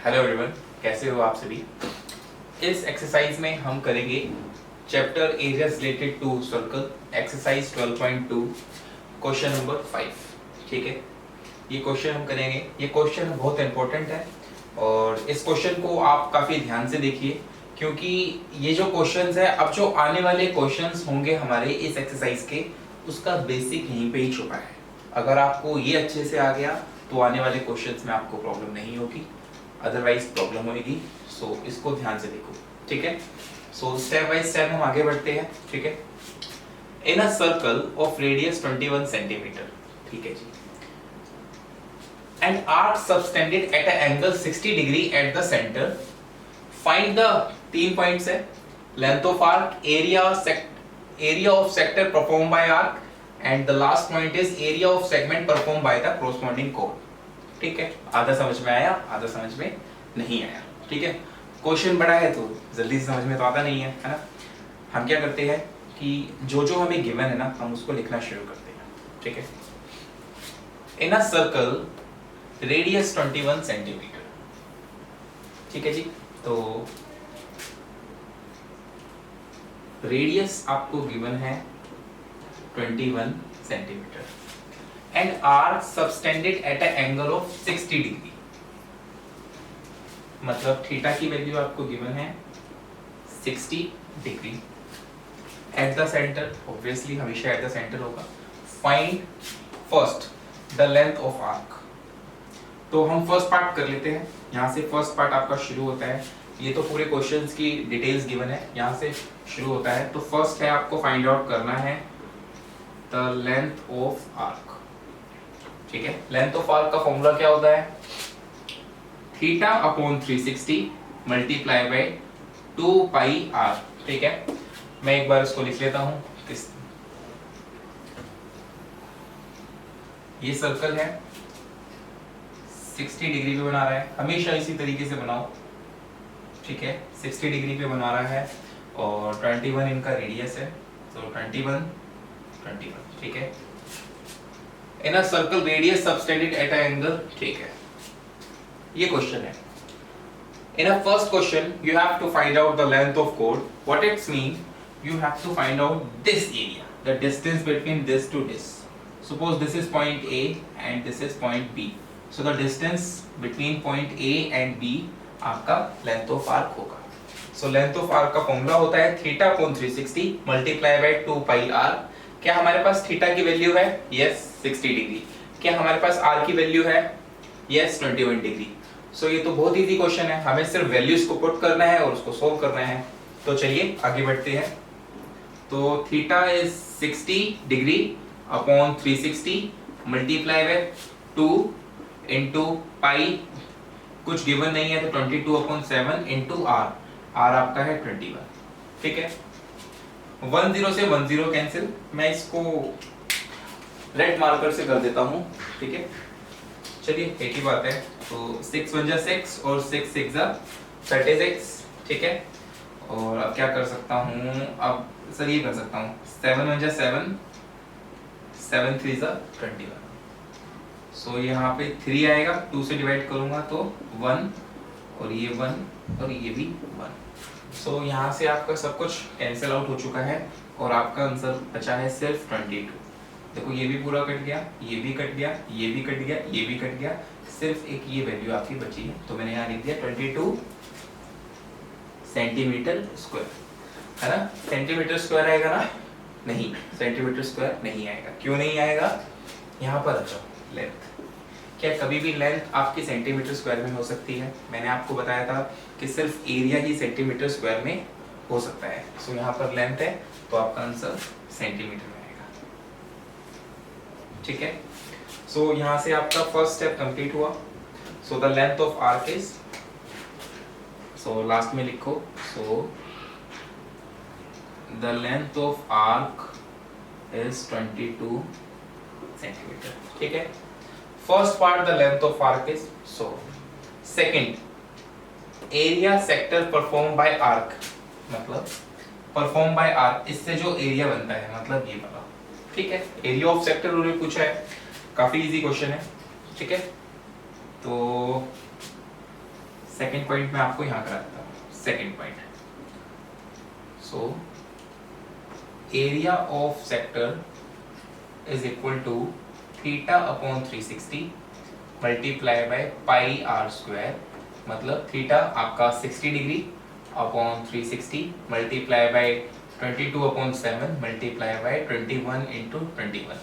Hello everyone, कैसे हो आप सभी। इस एक्सरसाइज में हम करेंगे chapter areas related to circle, exercise 12.2, question number 5। ठीक है, ये क्वेश्चन हम करेंगे। ये क्वेश्चन बहुत इंपॉर्टेंट है और इस क्वेश्चन को आप काफ़ी ध्यान से देखिए, क्योंकि ये जो क्वेश्चंस है, अब जो आने वाले क्वेश्चंस होंगे हमारे इस एक्सरसाइज के, उसका बेसिक यहीं पे ही छुपा है। अगर आपको ये अच्छे से आ गया तो आने वाले क्वेश्चंस में आपको प्रॉब्लम नहीं होगी, अदरवाइज प्रॉब्लम होगी। सो इसको ध्यान से देखो, ठीक है। सो स्टेप बाय स्टेप हम आगे बढ़ते हैं, ठीक है। In a circle of radius 21 centimetre, ठीक है जी, and arc subtended at a angle 60 degree at the centre, find the 3 points है, length of arc, area of sector perform by arc, and the last point is area of segment perform by the corresponding कोड। ठीक है, आधा समझ में आया, आधा समझ में नहीं आया, ठीक है। क्वेश्चन बड़ा है तो जल्दी से समझ में तो आता नहीं है ना। हम क्या करते हैं कि जो जो हमें गिवन है ना, हम उसको लिखना शुरू करते हैं, ठीक है। In a circle radius 21 centimetre, ठीक है जी। तो रेडियस आपको गिवन है 21 centimetre and arc subtended at a angle of 60 degree, मतलब थीटा की वैल्यू आपको गिवन है 60 degree at the centre, obviously हमेशा एट द सेंटर होगा। Find first the length of arc. तो हम फर्स्ट पार्ट कर लेते हैं, यहाँ से फर्स्ट पार्ट आपका शुरू होता है। ये तो पूरे क्वेश्चंस की डिटेल्स गिवन है, यहाँ से शुरू होता है। तो फर्स्ट है आपको फाइंड आउट करना है द लेंथ ऑफ आर्क, ठीक है। लेंथ ऑफ आर्क का फॉर्मूला क्या होता है, theta upon 360 multiply by 2 pi r, ठीक है। मैं एक बार इसको लिख लेता हूं। ये सर्कल है, 60 डिग्री पे बना रहा है, हमेशा इसी तरीके से बनाओ, ठीक है। 60 डिग्री पे बना रहा है और 21 इनका रेडियस है, तो 21, ठीक है। In a circle radius subtended at a angle, ठीक है। ये क्वेश्चन है। In a first question, you have to find out the length of chord. What it means, you have to find out this area, the distance between this to this. Suppose this is point A and this is point B. So the distance between point A and B आपका length of arc होगा। So length of arc का formula होता है theta upon 360 multiply by 2 pi r. क्या हमारे पास theta की value है? Yes, 60 degree. क्या हमारे पास आर की वैल्यू है? Yes, 21 degree. सो ये तो बहुत इजी क्वेश्चन है, हमें सिर्फ वैल्यूज को पुट करना है और उसको सोल्व करना है। तो चलिए आगे बढ़ते हैं। तो theta is 60 degree upon 360 multiply by 2 into pi, कुछ गिवन नहीं है तो 22 अपॉन 7 इंटू आर, आर आपका है 21, ठीक है। 10 से 10 कैंसिल, मैं इसको रेड मार्कर से कर देता हूँ, ठीक है। चलिए एक ही बात है, तो 6 1 6 और 6 6 36, ठीक है। और अब क्या कर सकता हूँ, अब सर ये कर सकता हूँ 7 1 7 7 3 21। सो यहाँ पे 3 आएगा, 2 से डिवाइड करूंगा तो 1 और ये 1 और ये भी 1। सो यहाँ से आपका सब कुछ कैंसिल आउट हो चुका है और आपका आंसर बचा है सिर्फ 22। देखो ये भी पूरा कट गया, ये भी कट गया, ये भी कट गया, ये भी कट गया, सिर्फ एक ये वैल्यू आपकी बची है। तो मैंने यहाँ लिख दिया 22 सेंटीमीटर स्क्वायर, है ना। सेंटीमीटर स्क्वायर आएगा ना? नहीं, सेंटीमीटर स्क्वायर नहीं आएगा। क्यों नहीं आएगा? यहाँ पर अच्छा लेंथ, क्या कभी भी लेंथ आपकी सेंटीमीटर स्क्वायर में हो सकती है? मैंने आपको बताया था कि सिर्फ एरिया ही सेंटीमीटर स्क्वायर में हो सकता है। सो यहाँ पर लेंथ है तो आपका आंसर सेंटीमीटर में आएगा, ठीक है। सो यहाँ से आपका फर्स्ट स्टेप कंप्लीट हुआ। So the length of arc is, so last में लिखो, so the length of arc is 22 centimetre, ठीक है। First part the length of arc is, so second area sector perform by arc, मतलब perform by arc, इससे जो area बनता है मतलब ये वाला, ठीक है। एरिया ऑफ सेक्टर उन्होंने पूछा है, काफी इजी क्वेश्चन है, ठीक है। तो सेकेंड पॉइंट मैं आपको यहाँ कराता हूँ। Second point, so area of sector is equal to theta upon 360 multiply by pi r square, मतलब थीटा आपका 60 degree upon 360 multiply by 22 upon 7 multiply by 21 into 21।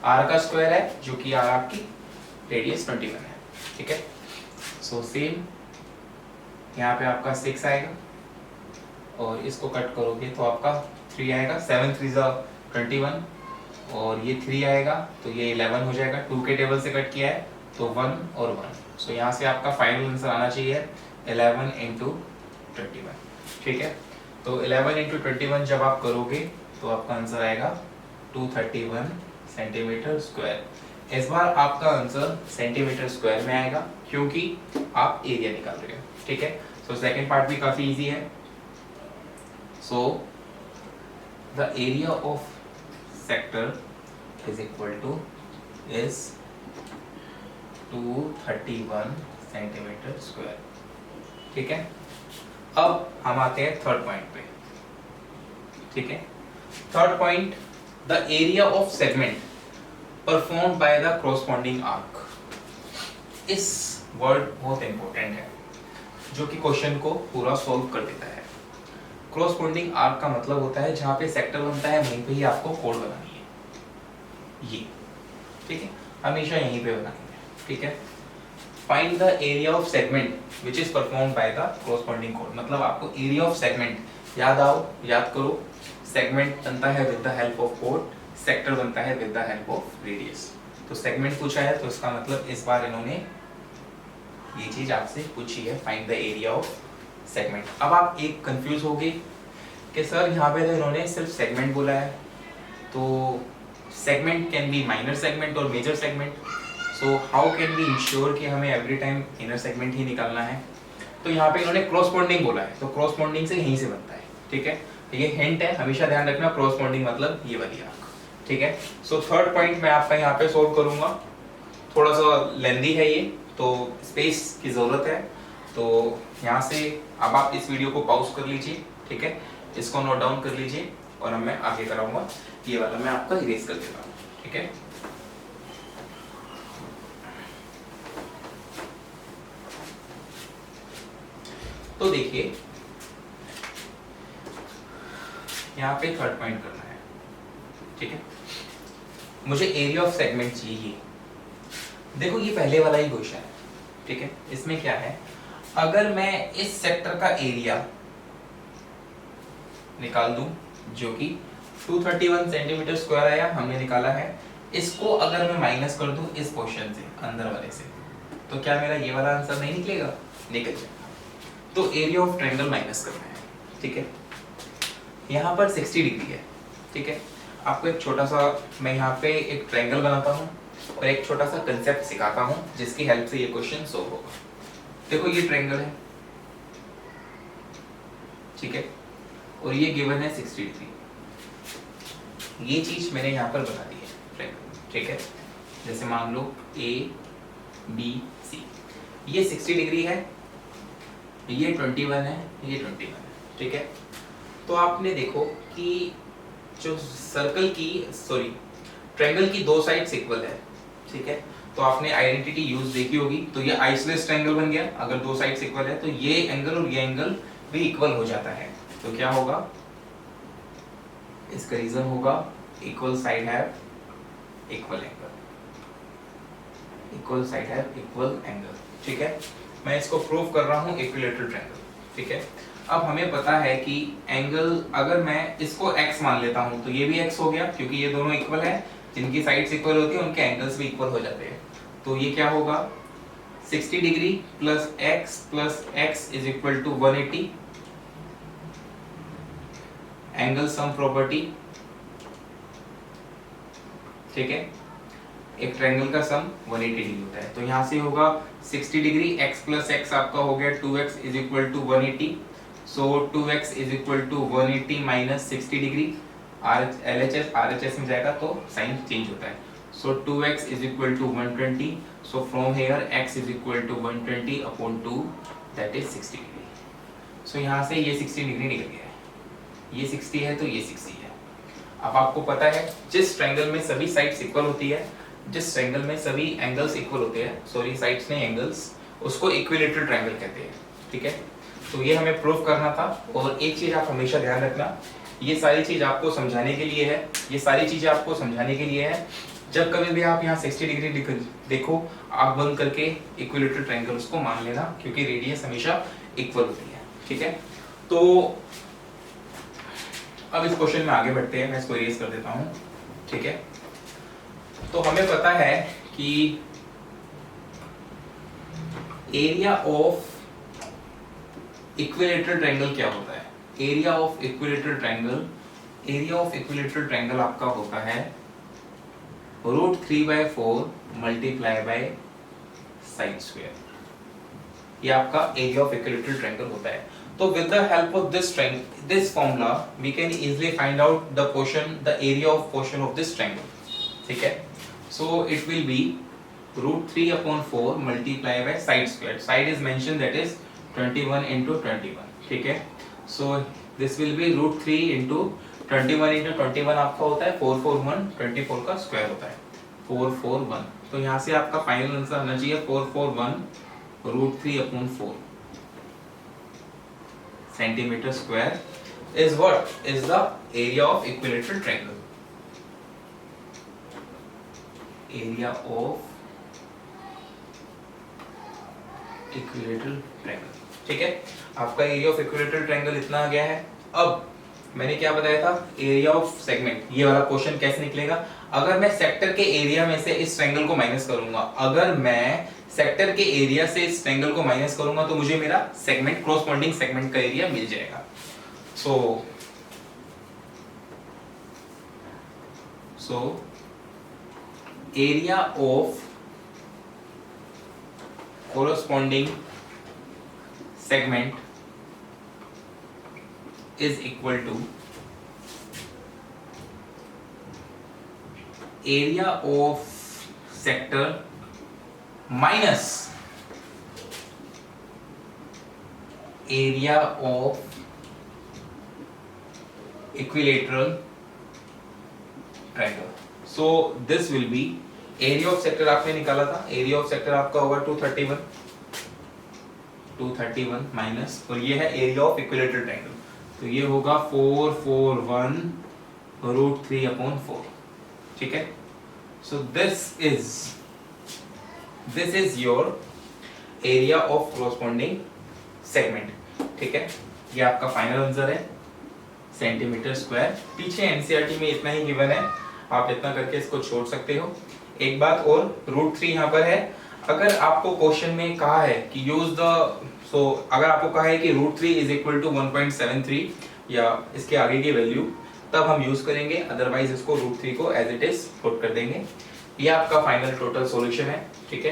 R का स्क्वायर है जो कि आर आपकी रेडियस 21 है, ठीक है। सो सेम यहाँ पे आपका 6 आएगा और इसको कट करोगे तो आपका 3 आएगा, 7 3 21 और ये 3 आएगा तो ये 11 हो जाएगा। 2 के टेबल से कट किया है तो 1 और 1। सो यहाँ से आपका फाइनल आंसर आना चाहिए 11 इंटू 21, ठीक है। तो 11 इंटू 21 जब आप करोगे तो आपका आंसर आएगा 231 सेंटीमीटर स्क्वायर। इस बार आपका आंसर सेंटीमीटर स्क्वायर में आएगा क्योंकि आप एरिया निकाल रहे हो, ठीक है। सो सेकंड पार्ट भी काफी इजी है। So the area of sector is equal two is 231 centimetre square, ठीक है। अब हम आते हैं थर्ड पॉइंट पे, ठीक है। Third point, the area of segment performed by the corresponding arc. इस वर्ड बहुत इंपॉर्टेंट है जो कि क्वेश्चन को पूरा सॉल्व कर देता है। कॉरस्पॉन्डिंग आर्क का मतलब होता है जहां पे सेक्टर बनता है वहीं पे ही आपको कोड बनानी है, ये, ठीक है, हमेशा यहीं पे बनानी है, ठीक है। Find the area of segment which is performed by the corresponding code, मतलब आपको एरिया ऑफ सेगमेंट याद करो। सेगमेंट बनता है with the help of code, sector बनता है with the help of radius. तो सेगमेंट पूछा है तो इसका मतलब इस बार इन्होंने ये चीज आपसे पूछी है, find the area of segment. अब आप एक कंफ्यूज होगे कि सर यहाँ पे तो इन्होंने सिर्फ सेगमेंट बोला है, तो segment can be minor segment और major segment, so how can we ensure कि हमें एवरी टाइम इनर सेगमेंट ही निकालना है। तो यहाँ पे इन्होंने कॉरस्पॉन्डिंग बोला है तो कॉरस्पॉन्डिंग से यहीं से बनता है, ठीक है। ये हिंट है, हमेशा ध्यान रखना, कॉरस्पॉन्डिंग मतलब ये वाली आर्क, ठीक है। सो थर्ड पॉइंट मैं आपका यहाँ पे सोल्व करूंगा, थोड़ा सा लेंदी है ये, तो स्पेस की जरूरत है। तो यहाँ से अब आप इस वीडियो को पॉज कर लीजिए, ठीक है, इसको नोट डाउन कर लीजिए और अब मैं आगे कराऊंगा। ये वाला मैं आपका इरेज कर देता हूँ, ठीक है। तो देखिए यहाँ पे थर्ड पॉइंट करना है, ठीक है। मुझे एरिया ऑफ सेगमेंट चाहिए। देखो ये पहले वाला ही क्वेश्चन है, ठीक है। इसमें क्या है, अगर मैं इस सेक्टर का एरिया निकाल दूं जो कि 231 सेंटीमीटर स्क्वायर आया, हमने निकाला है, इसको अगर मैं माइनस कर दूं इस पोर्शन से, अंदर वाले से, तो क्या मेरा ये वाला आंसर नहीं निकलेगा? निकल जाएगा। तो एरिया ऑफ ट्रायंगल माइनस करना है, ठीक है। यहाँ पर 60 डिग्री है, ठीक है। आपको एक छोटा सा, मैं यहाँ पे एक ट्रायंगल बनाता हूँ और एक छोटा सा कंसेप्ट सिखाता हूँ जिसकी हेल्प से ये क्वेश्चन सोल्व होगा। देखो ये ट्रायंगल है, ठीक है, और ये गिवन है 60 डिग्री। ये चीज मैंने यहाँ पर बना दी है ट्रायंगल, ठीक है। जैसे मान लो A B C, ये 60 डिग्री है, ये 21 है, ये 21 है, ठीक है। तो आपने देखो कि जो ट्रायंगल की दो साइड्स इक्वल है, ठीक है। तो आपने आइडेंटिटी यूज देखी होगी, तो ये आइसोलेस ट्रायंगल बन गया। अगर दो साइड्स इक्वल है तो ये एंगल और ये एंगल भी इक्वल हो जाता है। तो क्या होगा, इसका रीजन होगा equal side have equal angle, equal side have equal angle, ठीक है। मैं इसको प्रूव कर रहा हूँ इक्विलैटरल ट्रायंगल, ठीक है। अब हमें पता है कि एंगल, अगर मैं इसको x मान लेता हूँ तो ये भी x हो गया, क्योंकि ये दोनों इक्वल है, जिनकी साइड्स इक्वल होती है उनके एंगल्स भी इक्वल हो जाते हैं। तो ये क्या होगा, 60 degree plus x is equal to 180, angle sum property, ठीक है। एक ट्रायंगल का सम 180 डिग्री होता है, तो यहाँ से होगा 60 डिग्री x प्लस x आपका हो गया 2x is equal to 180। So 2x is equal to 180 minus 60 degree, RHS में जाएगा तो साइन चेंज होता है। So 2x is equal to 120. So from here x is equal to 120 upon 2, that is 60 degree. So यहाँ से ये 60 degree निकल गया है, ये 60 है तो ये 60 है। अब आपको पता है जिस ट्रायंगल में सभी साइड्स इक्वल होती है, जिस ट्रायंगल में सभी एंगल्स इक्वल होते हैं, सॉरी साइड्स नहीं एंगल्स, उसको इक्विलेटरल ट्रायंगल कहते हैं। ठीक है, तो ये हमें प्रूव करना था। और एक चीज आप हमेशा ध्यान रखना, ये सारी चीज आपको समझाने के लिए है, ये सारी चीजें आपको समझाने के लिए है। जब कभी भी आप यहाँ 60 डिग्री देखो, आंख बंद करके इक्विलेटरल ट्रायंगल उसको मान लेना, क्योंकि रेडियस हमेशा इक्वल होती है। ठीक है, तो अब इस क्वेश्चन में आगे बढ़ते हैं, मैं इसको इरेज कर देता हूँ। ठीक है, तो हमें पता है कि एरिया ऑफ इक्विलेटरल ट्रायंगल क्या होता है। Area of equilateral triangle, area of equilateral triangle आपका होता है √3/4 मल्टीप्लाई बाय साइड स्क्वायर। ये आपका एरिया ऑफ इक्विलेटरल ट्रायंगल होता है। तो with the help of this formula we can easily find out the portion, the area of portion of this triangle. ठीक है, so it will be √3/4 multiply by side square. Side is mention, that is 21 into 21। ठीक है, so this will be √3 into 21 into 21 आपका होता है 441, 24 का square होता है 441। तो यहाँ से आपका फाइनल आंसर आना चाहिए 441 √3/4 centimetre square is what is the area of equilateral triangle. Area of equilateral triangle. ठीक है, आपका एरिया ऑफ इक्विलेटरल ट्रायंगल इतना आ गया है। अब मैंने क्या बताया था, एरिया ऑफ सेगमेंट। ये वाला क्वेश्चन कैसे निकलेगा, अगर मैं सेक्टर के एरिया में से इस ट्रायंगल को माइनस करूंगा, अगर मैं सेक्टर के एरिया से इस ट्रायंगल को माइनस करूंगा तो मुझे मेरा सेगमेंट, कॉरस्पॉन्डिंग सेगमेंट का एरिया मिल जाएगा। सो area of corresponding segment is equal to area of sector minus area of equilateral triangle. So this will be area of sector आपने निकाला था, एरिया ऑफ सेक्टर आपका होगा 231 माइनस, और ये है एरिया ऑफ इक्विलेटरल ट्रायंगल, तो ये होगा 441 √3/4। ठीक है, so this is your area of corresponding segment. ठीक है, ये आपका फाइनल आंसर है सेंटीमीटर स्क्वायर। पीछे एनसीईआरटी में इतना ही गिवन है, आप इतना करके इसको छोड़ सकते हो। एक बात और, √3 यहाँ पर है। अगर आपको क्वेश्चन में कहा है कि यूज द, अगर आपको कहा है कि √3 इज इक्वल टू 1.73 या इसके आगे की वैल्यू, तब हम यूज करेंगे, अदरवाइज इसको √3 को एज इट इज पुट कर देंगे। ये आपका फाइनल टोटल सॉल्यूशन है। ठीक है,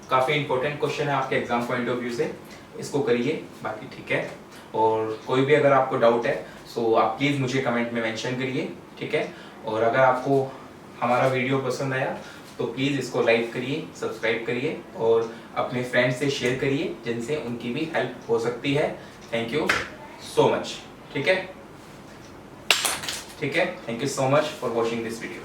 काफी इंपॉर्टेंट क्वेश्चन है आपके एग्जाम पॉइंट ऑफ व्यू से, इसको करिए, बाकी ठीक है। और कोई भी अगर आपको डाउट है सो आप प्लीज मुझे कमेंट में मेंशन करिए। ठीक है, और अगर आपको हमारा वीडियो पसंद आया तो प्लीज इसको लाइक करिए, सब्सक्राइब करिए और अपने फ्रेंड्स से शेयर करिए, जिनसे उनकी भी हेल्प हो सकती है। Thank you so much. ठीक है, thank you so much for watching this video.